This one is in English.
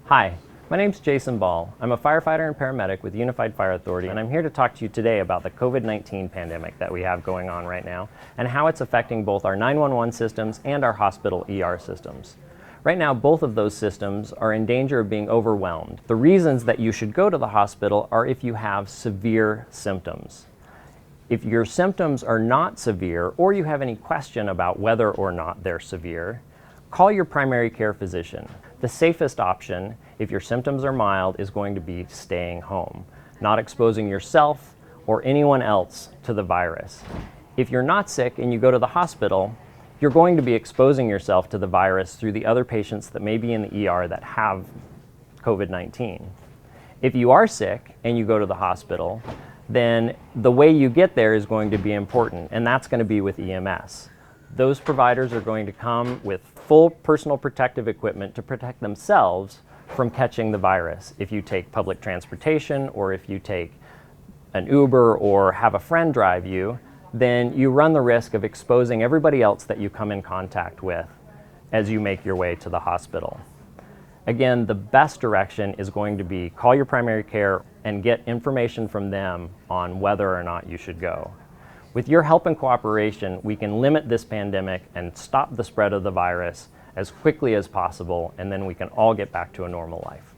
Hi, my name's Jason Ball. I'm a firefighter and paramedic with Unified Fire Authority, and I'm here to talk to you today about the COVID-19 pandemic that we have going on right now and how it's affecting both our 911 systems and our hospital ER systems. Right now, both of those systems are in danger of being overwhelmed. The reasons that you should go to the hospital are if you have severe symptoms. If your symptoms are not severe, or you have any question about whether or not they're severe, call your primary care physician. The safest option, if your symptoms are mild, is going to be staying home, not exposing yourself or anyone else to the virus. If you're not sick and you go to the hospital, you're going to be exposing yourself to the virus through the other patients that may be in the ER that have COVID-19. If you are sick and you go to the hospital, then the way you get there is going to be important, and that's going to be with EMS. Those providers are going to come with full personal protective equipment to protect themselves from catching the virus. If you take public transportation, or if you take an Uber or have a friend drive you, then you run the risk of exposing everybody else that you come in contact with as you make your way to the hospital. Again, the best direction is going to be call your primary care and get information from them on whether or not you should go. With your help and cooperation, we can limit this pandemic and stop the spread of the virus as quickly as possible, and then we can all get back to a normal life.